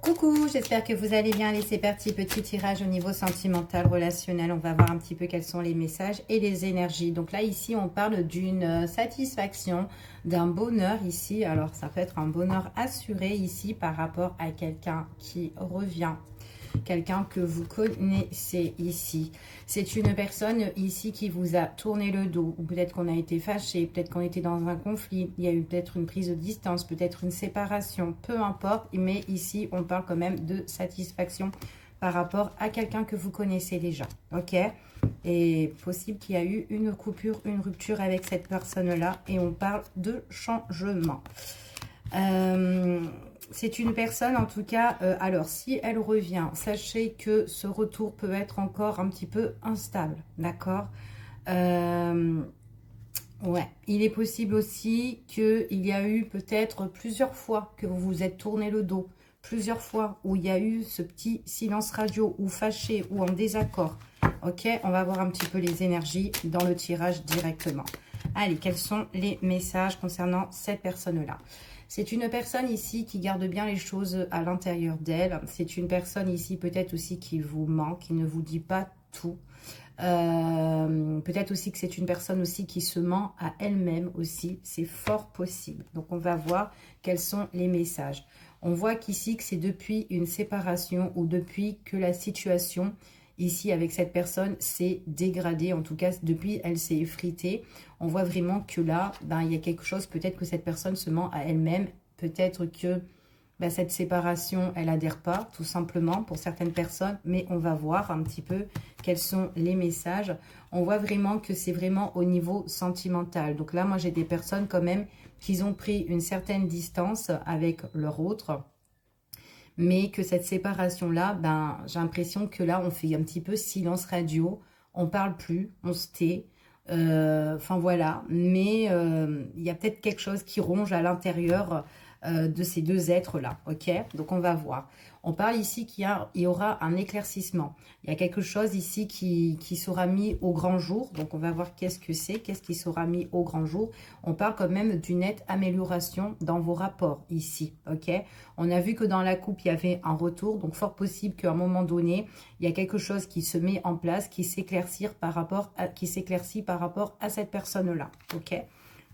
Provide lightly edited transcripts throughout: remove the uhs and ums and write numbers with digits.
Coucou, j'espère que vous allez bien. Allez, c'est parti, petit tirage au niveau sentimental, relationnel. On va voir un petit peu quels sont les messages et les énergies. Donc là, ici, on parle d'une satisfaction, d'un bonheur ici. Alors, ça peut être un bonheur assuré ici par rapport à quelqu'un qui revient. Quelqu'un que vous connaissez ici. C'est une personne ici qui vous a tourné le dos. Ou peut-être qu'on a été fâché, peut-être qu'on était dans un conflit. Il y a eu peut-être une prise de distance, peut-être une séparation. Peu importe, mais ici, on parle quand même de satisfaction par rapport à quelqu'un que vous connaissez déjà. Ok? Et possible qu'il y a eu une coupure, une rupture avec cette personne-là. Et on parle de changement. C'est une personne, en tout cas, alors si elle revient, sachez que ce retour peut être encore un petit peu instable, d'accord? Ouais, il est possible aussi qu'il y a eu peut-être plusieurs fois que vous vous êtes tourné le dos, plusieurs fois où il y a eu ce petit silence radio, ou fâché, ou en désaccord. Ok, on va voir un petit peu les énergies dans le tirage directement. Allez, quels sont les messages concernant cette personne-là? C'est une personne ici qui garde bien les choses à l'intérieur d'elle. C'est une personne ici peut-être aussi qui vous manque, qui ne vous dit pas tout. Peut-être aussi que c'est une personne aussi qui se ment à elle-même aussi. C'est fort possible. Donc, on va voir quels sont les messages. On voit qu'ici que c'est depuis une séparation ou depuis que la situation ici avec cette personne s'est dégradée. En tout cas, depuis elle s'est effritée. On voit vraiment que là, ben, il y a quelque chose. Peut-être que cette personne se ment à elle-même. Peut-être que ben, cette séparation, elle adhère pas, tout simplement, pour certaines personnes. Mais on va voir un petit peu quels sont les messages. On voit vraiment que c'est vraiment au niveau sentimental. Donc là, moi, j'ai des personnes quand même qui ont pris une certaine distance avec leur autre. Mais que cette séparation-là, ben, j'ai l'impression que là, on fait un petit peu silence radio. On parle plus, on se tait. Enfin, voilà. Mais il y a peut-être quelque chose qui ronge à l'intérieur de ces deux êtres-là. Ok? Donc, on va voir. On parle ici qu'il y aura un éclaircissement. Il y a quelque chose ici qui sera mis au grand jour. Donc, on va voir qu'est-ce que c'est, qu'est-ce qui sera mis au grand jour. On parle quand même d'une nette amélioration dans vos rapports ici. Ok? On a vu que dans la coupe, il y avait un retour. Donc, fort possible qu'à un moment donné, il y a quelque chose qui se met en place, qui s'éclaircit par rapport à cette personne-là. Ok?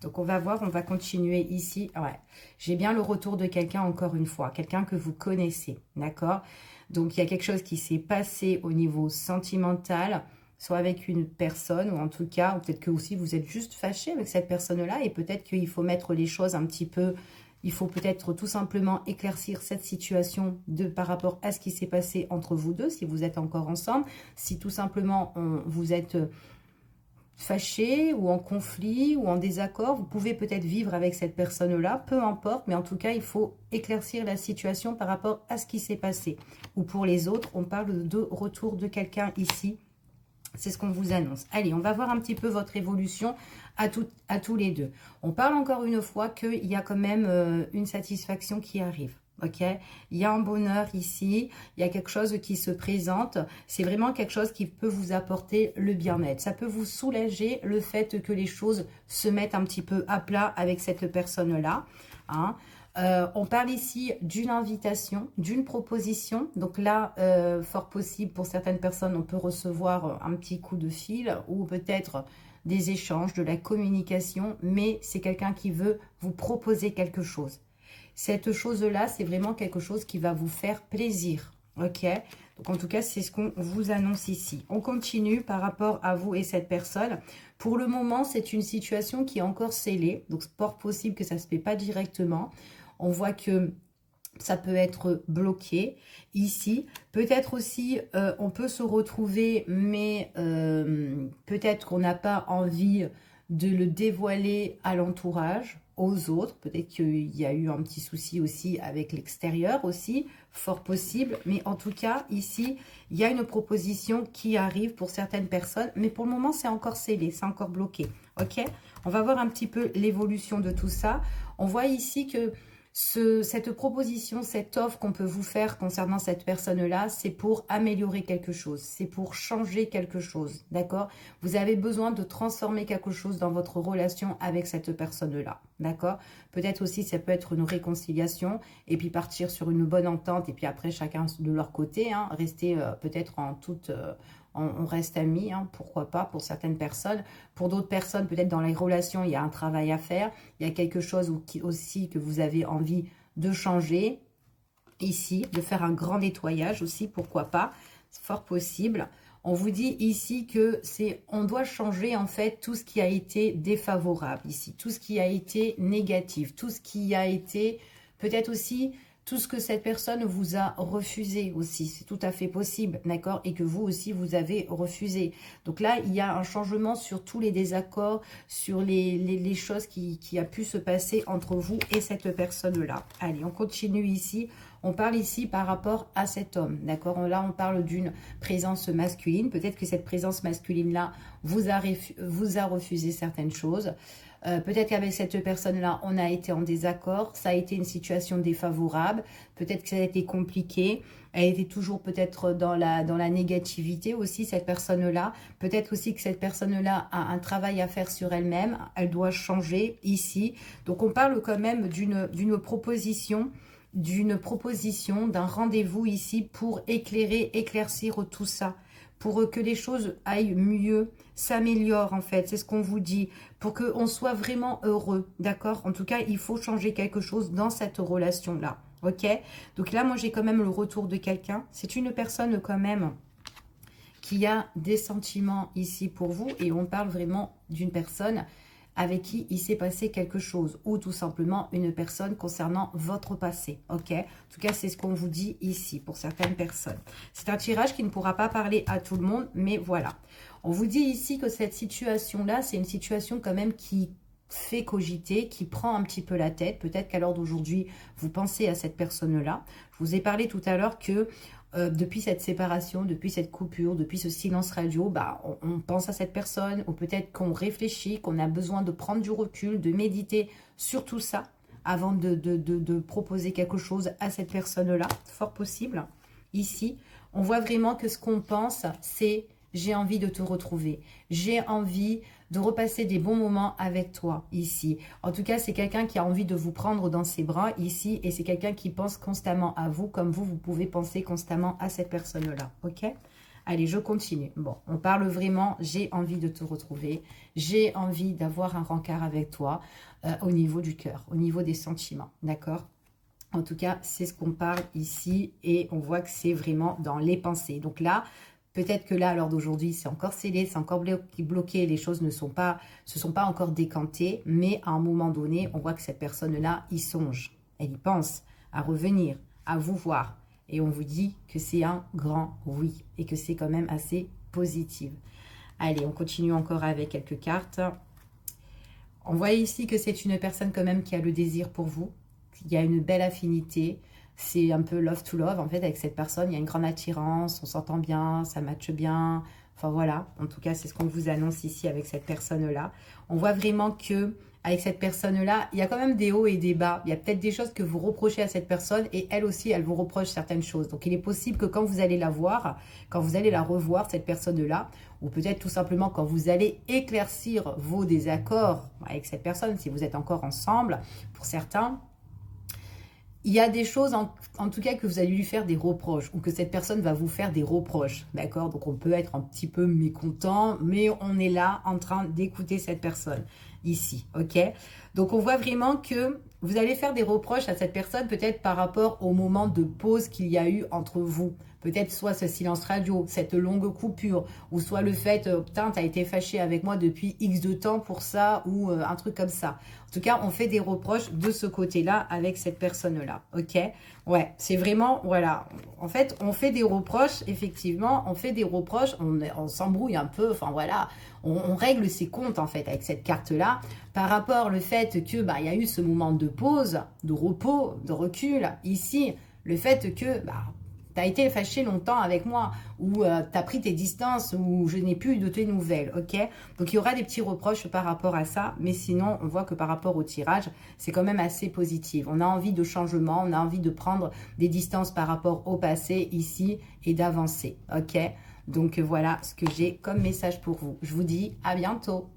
Donc, on va voir, on va continuer ici. Ouais, j'ai bien le retour de quelqu'un, encore une fois. Quelqu'un que vous connaissez, d'accord? Donc, il y a quelque chose qui s'est passé au niveau sentimental, soit avec une personne, ou en tout cas, ou peut-être que aussi vous êtes juste fâché avec cette personne-là, et peut-être qu'il faut mettre les choses un petit peu... Il faut peut-être tout simplement éclaircir cette situation par rapport à ce qui s'est passé entre vous deux, si vous êtes encore ensemble. Si tout simplement vous êtes fâché ou en conflit ou en désaccord, vous pouvez peut-être vivre avec cette personne-là, peu importe, mais en tout cas, il faut éclaircir la situation par rapport à ce qui s'est passé. Ou pour les autres, on parle de retour de quelqu'un ici. C'est ce qu'on vous annonce. Allez, on va voir un petit peu votre évolution à tous les deux. On parle encore une fois qu'il y a quand même une satisfaction qui arrive. Ok, il y a un bonheur ici, il y a quelque chose qui se présente. C'est vraiment quelque chose qui peut vous apporter le bien-être. Ça peut vous soulager le fait que les choses se mettent un petit peu à plat avec cette personne-là. Hein. On parle ici d'une invitation, d'une proposition. Donc là, fort possible pour certaines personnes, on peut recevoir un petit coup de fil ou peut-être des échanges, de la communication. Mais c'est quelqu'un qui veut vous proposer quelque chose. Cette chose-là, c'est vraiment quelque chose qui va vous faire plaisir. Ok? Donc en tout cas, c'est ce qu'on vous annonce ici. On continue par rapport à vous et cette personne. Pour le moment, c'est une situation qui est encore scellée. Donc, c'est fort possible que ça ne se fait pas directement. On voit que ça peut être bloqué ici. Peut-être aussi, on peut se retrouver, mais peut-être qu'on n'a pas envie de le dévoiler à l'entourage, aux autres. Peut-être qu'il y a eu un petit souci aussi avec l'extérieur aussi, fort possible. Mais en tout cas, ici, il y a une proposition qui arrive pour certaines personnes. Mais pour le moment, c'est encore scellé, c'est encore bloqué. Ok? On va voir un petit peu l'évolution de tout ça. On voit ici que cette proposition, cette offre qu'on peut vous faire concernant cette personne-là, c'est pour améliorer quelque chose, c'est pour changer quelque chose, d'accord? Vous avez besoin de transformer quelque chose dans votre relation avec cette personne-là, d'accord? Peut-être aussi, ça peut être une réconciliation et puis partir sur une bonne entente et puis après, chacun de leur côté, hein, rester peut-être en toute... on reste amis, hein, pourquoi pas pour certaines personnes. Pour d'autres personnes, peut-être dans les relations, il y a un travail à faire. Il y a quelque chose aussi que vous avez envie de changer ici, de faire un grand nettoyage aussi, pourquoi pas. C'est fort possible. On vous dit ici que on doit changer en fait tout ce qui a été défavorable ici, tout ce qui a été négatif, tout ce qui a été peut-être aussi tout ce que cette personne vous a refusé aussi, c'est tout à fait possible, d'accord? Et que vous aussi, vous avez refusé. Donc là, il y a un changement sur tous les désaccords, sur les choses qui a pu se passer entre vous et cette personne-là. Allez, on continue ici. On parle ici par rapport à cet homme, d'accord? Là, on parle d'une présence masculine. Peut-être que cette présence masculine-là vous a refusé certaines choses. Peut-être qu'avec cette personne-là, on a été en désaccord. Ça a été une situation défavorable. Peut-être que ça a été compliqué. Elle était toujours peut-être dans la négativité aussi, cette personne-là. Peut-être aussi que cette personne-là a un travail à faire sur elle-même. Elle doit changer ici. Donc, on parle quand même d'une proposition, d'un rendez-vous ici pour éclaircir tout ça, pour que les choses aillent mieux, s'améliorent en fait, c'est ce qu'on vous dit, pour qu'on soit vraiment heureux, d'accord? En tout cas, il faut changer quelque chose dans cette relation-là, ok? Donc là, moi, j'ai quand même le retour de quelqu'un, c'est une personne quand même qui a des sentiments ici pour vous, et on parle vraiment d'une personne avec qui il s'est passé quelque chose, ou tout simplement une personne concernant votre passé, ok? En tout cas, c'est ce qu'on vous dit ici pour certaines personnes. C'est un tirage qui ne pourra pas parler à tout le monde, mais voilà. On vous dit ici que cette situation-là, c'est une situation quand même qui fait cogiter, qui prend un petit peu la tête. Peut-être qu'à l'heure d'aujourd'hui, vous pensez à cette personne-là. Je vous ai parlé tout à l'heure que depuis cette séparation, depuis cette coupure, depuis ce silence radio, bah, on pense à cette personne, ou peut-être qu'on réfléchit, qu'on a besoin de prendre du recul, de méditer sur tout ça avant de proposer quelque chose à cette personne-là. Fort possible. Ici, on voit vraiment que ce qu'on pense, c'est « j'ai envie de te retrouver ». J'ai envie de repasser des bons moments avec toi ici. En tout cas, c'est quelqu'un qui a envie de vous prendre dans ses bras ici et c'est quelqu'un qui pense constamment à vous comme vous pouvez penser constamment à cette personne-là. Ok? Allez, je continue. Bon, on parle vraiment, j'ai envie de te retrouver. J'ai envie d'avoir un rencard avec toi au niveau du cœur, au niveau des sentiments. D'accord? En tout cas, c'est ce qu'on parle ici et on voit que c'est vraiment dans les pensées. Donc là, peut-être que là, à l'heure d'aujourd'hui, c'est encore scellé, c'est encore bloqué, les choses se sont pas encore décantées, mais à un moment donné, on voit que cette personne-là, y songe, elle y pense à revenir, à vous voir. Et on vous dit que c'est un grand oui et que c'est quand même assez positif. Allez, on continue encore avec quelques cartes. On voit ici que c'est une personne quand même qui a le désir pour vous, il y a une belle affinité. C'est un peu love to love, en fait, avec cette personne. Il y a une grande attirance, on s'entend bien, ça matche bien. Enfin, voilà. En tout cas, c'est ce qu'on vous annonce ici avec cette personne-là. On voit vraiment que avec cette personne-là, il y a quand même des hauts et des bas. Il y a peut-être des choses que vous reprochez à cette personne et elle aussi, elle vous reproche certaines choses. Donc, il est possible que quand vous allez la voir, quand vous allez la revoir, cette personne-là, ou peut-être tout simplement quand vous allez éclaircir vos désaccords avec cette personne, si vous êtes encore ensemble, pour certains, il y a des choses, en tout cas, que vous allez lui faire des reproches ou que cette personne va vous faire des reproches, d'accord? Donc, on peut être un petit peu mécontent, mais on est là en train d'écouter cette personne ici, ok? Donc, on voit vraiment que vous allez faire des reproches à cette personne peut-être par rapport au moment de pause qu'il y a eu entre vous. Peut-être soit ce silence radio, cette longue coupure, ou soit le fait, putain, t'as été fâché avec moi depuis X de temps pour ça, ou un truc comme ça. En tout cas, on fait des reproches de ce côté-là avec cette personne-là, ok? Ouais, c'est vraiment, voilà. En fait, on fait des reproches, effectivement, on fait des reproches, on s'embrouille un peu, enfin voilà. On règle ses comptes, en fait, avec cette carte-là, par rapport au fait que, bah, il y a eu ce moment de pause, de repos, de recul, ici, le fait que, bah, tu as été fâché longtemps avec moi, ou tu as pris tes distances, ou je n'ai plus de tes nouvelles, ok? Donc, il y aura des petits reproches par rapport à ça, mais sinon, on voit que par rapport au tirage, c'est quand même assez positif. On a envie de changement, on a envie de prendre des distances par rapport au passé, ici, et d'avancer, ok? Donc, voilà ce que j'ai comme message pour vous. Je vous dis à bientôt.